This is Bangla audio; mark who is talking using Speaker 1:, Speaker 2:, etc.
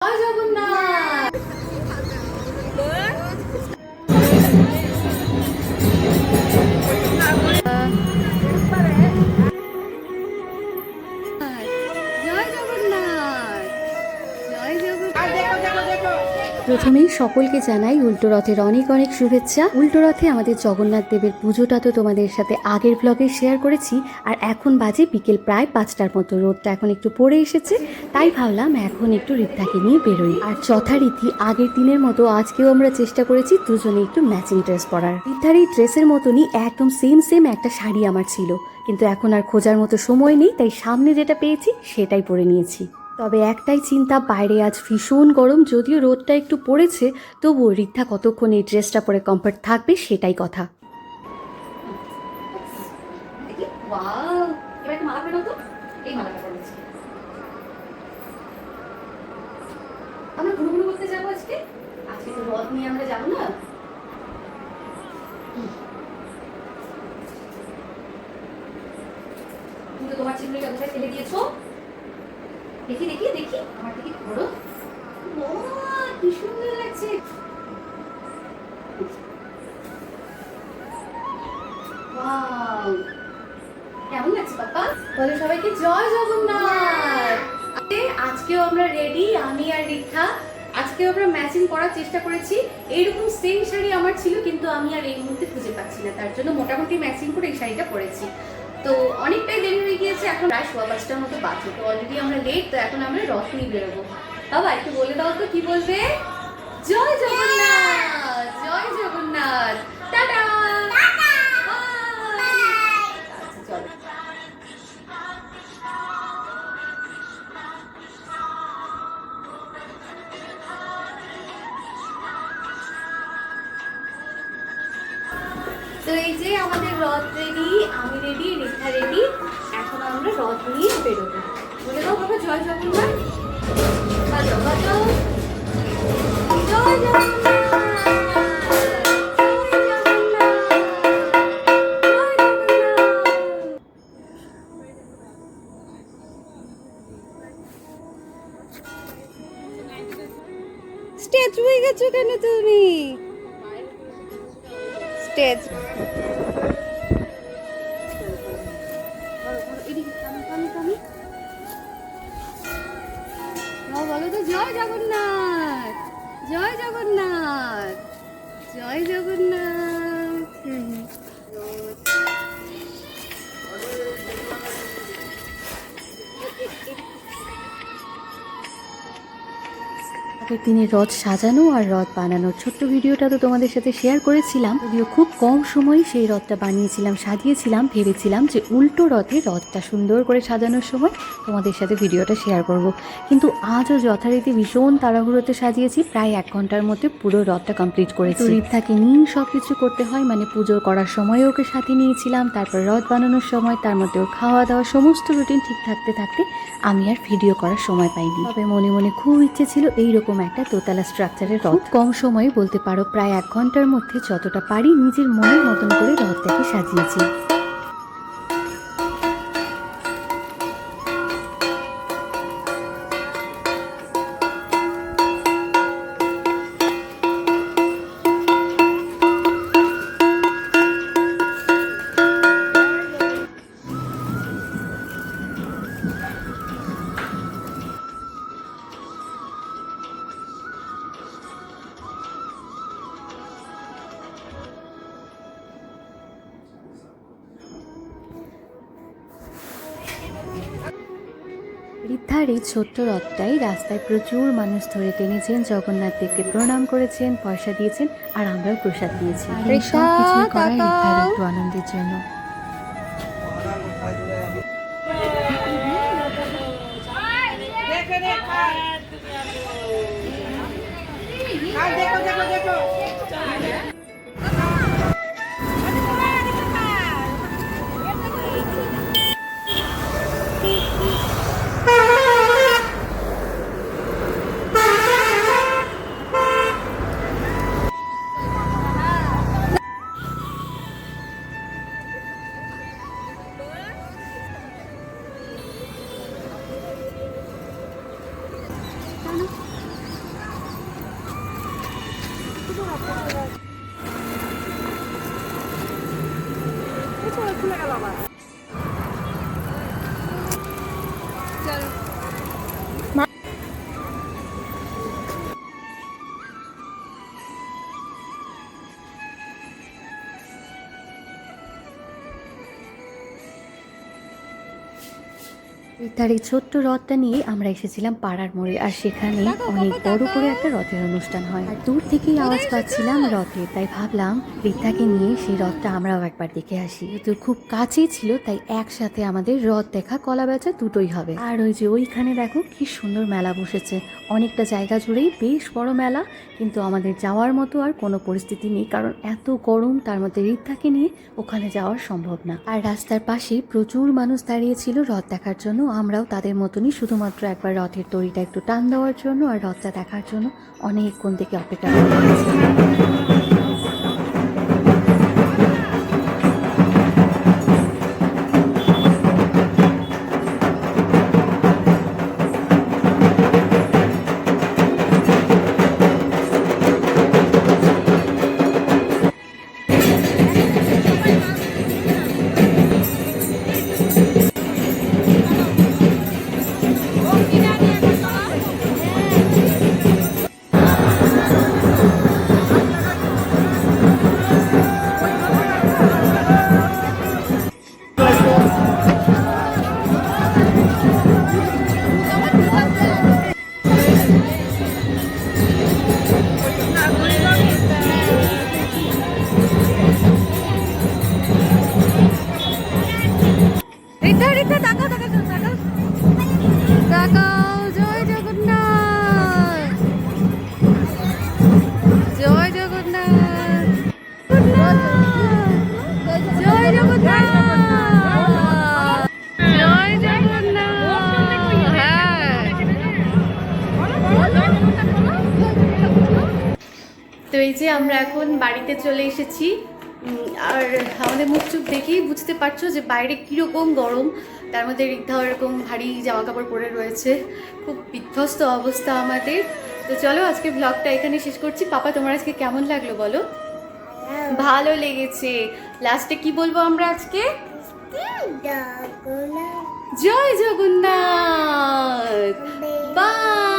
Speaker 1: জয় জগন্নাথ। জয় জগন্নাথ। জয় জগন্নাথ। প্রথমেই সকলকে জানাই উল্টো রথের অনেক অনেক শুভেচ্ছা। উল্টো রথে আমাদের জগন্নাথ দেবের পুজোটা তো তোমাদের সাথে আগের ব্লগে শেয়ার করেছি, আর এখন বাজে বিকেল প্রায় 5টার মতো। রোদটা এখন একটু পড়ে এসেছে, তাই ভাবলাম এখন একটু রিদ্ধাকে নিয়ে বেরোই। আর যথারীতি আগের দিনের মতো আজকেও আমরা চেষ্টা করেছি দুজনে একটু ম্যাচিং ড্রেস পরার। রিদ্ধার এই ড্রেসের মতনই একদম সেম একটা শাড়ি আমার ছিল, কিন্তু এখন আর খোঁজার মতো সময় নেই, তাই সামনে যেটা পেয়েছি সেটাই পরে নিয়েছি। তবে একটাই চিন্তা, বাইরে আজ ভীষণ গরম, যদিও রোদটা একটু পড়েছে, তবুও রিদ্ধা কতক্ষণ এই ড্রেসটা পরে কমফর্ট থাকবে সেটাই কথা। আমরা ঘুরঘুরু করতে যাবো আজকে। আজকে তো রথ নিয়ে আমরা যাবো না। তুমি তো তোমার চিমড়ি কোথায় ফেলে দিয়েছো? দেখি দেখি দেখি, আমার দিকে ঘোরো। কি সুন্দর লাগছে। কেমন লাগছে পাপা? বলে সবাইকে জয় জগন্নাথ। আজকেও আমরা রেডি, আমি আর রিদ্ধা। আজকেও আমরা ম্যাচিং করার চেষ্টা করেছি। এইরকম সেম শাড়ি আমার ছিল, কিন্তু আমি আর এই মুহূর্তে খুঁজে পাচ্ছি না, তার জন্য মোটামুটি ম্যাচিং করে এই শাড়িটা পরেছি। তো অনেকটাই দেরি হয়ে গিয়েছে, এখন প্রায় 5:15টার মতো বাজে। তো অলরেডি আমরা লেট, তো এখন আমরা রথ নিয়ে বেরোবো। বাবা একটু বলে দাও তো, কি বলবে? জয় জগন্নাথ। জয় জগন্নাথ। টাটা। আচ্ছা চলো। তো এই যে আমাদের রথ রেডি, আমি রেডি, রিদ্ধা রেডি। এখন আমরা রথ নিয়ে বেরোবো। বলে দাও বাবা জয় জগন্নাথ। বাজাও বাজাও। জয় জগন্নাথ। স্টেজ হয়ে গেছো কেন তুমি? স্টেজ বলো তো জয় জগন্নাথ। জয় জগন্নাথ। জয় জগন্নাথ। আগের দিনে রথ সাজানো আর রথ বানানোর ছোট্ট ভিডিওটা তো তোমাদের সাথে শেয়ার করেছিলাম, যদিও খুব কম সময়ে সেই রথটা বানিয়েছিলাম, সাজিয়েছিলাম। ভেবেছিলাম যে উল্টো রথে রথটা সুন্দর করে সাজানোর সময় তোমাদের সাথে ভিডিওটা শেয়ার করব, কিন্তু আজও যথারীতি ভীষণ তাড়াহুড়োতে সাজিয়েছি। প্রায় 1 ঘন্টার মধ্যে পুরো রথটা কমপ্লিট করেছি। রিদ্ধাকে নিয়েই সব কিছু করতে হয়, মানে পুজো করার সময় ওকে সাথে নিয়েছিলাম, তারপর রথ বানানোর সময়, তার মধ্যে ওর খাওয়া দাওয়া, সমস্ত রুটিন ঠিক থাকতে থাকতে আমি আর ভিডিও করার সময় পাইনি। তবে মনে মনে খুব ইচ্ছে ছিল এইরকম একটা দোতলা স্ট্রাকচারের রথ। কম সময়ে বলতে পারো প্রায় 1 ঘন্টার মধ্যে যতটা পারি নিজের মনের মতন করে রথটাকে সাজিয়েছি। রিদ্ধার এই ছোট্ট রথটাই রাস্তায় প্রচুর মানুষ ধরে টেনেছেন, জগন্নাথ দেবকে প্রণাম করেছেন, পয়সা দিয়েছেন, আর আমরাও প্রসাদ দিয়েছি। সব কিছুই করা রিদ্ধার একটু আনন্দের জন্য। তার এই ছোট্ট রথটা নিয়ে আমরা এসেছিলাম পাড়ার মোড়ে, আর সেখানে অনেক বড় করে একটা রথের অনুষ্ঠান হয়। আর দূর থেকেই আওয়াজ পাচ্ছিলাম রথের, তাই ভাবলাম বৃদ্ধাকে নিয়ে সেই রথটা আমরাও একবার দেখে আসি। তো খুব কাছেই ছিল, তাই একসাথে আমাদের রথ দেখা কলা বেচা দুটোই হবে। আর ওই যে ওইখানে দেখো কি সুন্দর মেলা বসেছে, অনেকটা জায়গা জুড়েই বেশ বড় মেলা, কিন্তু আমাদের যাওয়ার মতো আর কোনো পরিস্থিতি নেই, কারণ এত গরম, তার মধ্যে ঋদ্ধাকে নিয়ে ওখানে যাওয়ার সম্ভব না। আর রাস্তার পাশে প্রচুর মানুষ দাঁড়িয়েছিল রথ দেখার জন্য, আমরাও তাদের মতনই শুধুমাত্র একবার রথের দড়িটা একটু টান দেওয়ার জন্য আর রথটা দেখার জন্য অনেকক্ষণ থেকে অপেক্ষা করছি। জয় জগন্নাথ, জয় জগন্নাথ, জয় জগন্নাথ, জয় জগন্নাথ। হ্যাঁ, তো এই যে আমরা এখন বাড়িতে চলে এসেছি। আর আমাদের মুখ চুপ দেখেই বুঝতে পারছো যে বাইরে কীরকম গরম, তার মধ্যে ঋদ্ধা এরকম ভারী জামা কাপড় পরে রয়েছে, খুব বিধ্বস্ত অবস্থা আমাদের। তো চলো আজকে ব্লগটা এখানে শেষ করছি। পাপা, তোমার আজকে কেমন লাগলো বলো? ভালো লেগেছে। লাস্টে কি বলবো আমরা আজকে? জয় জগন্নাথ, বাই।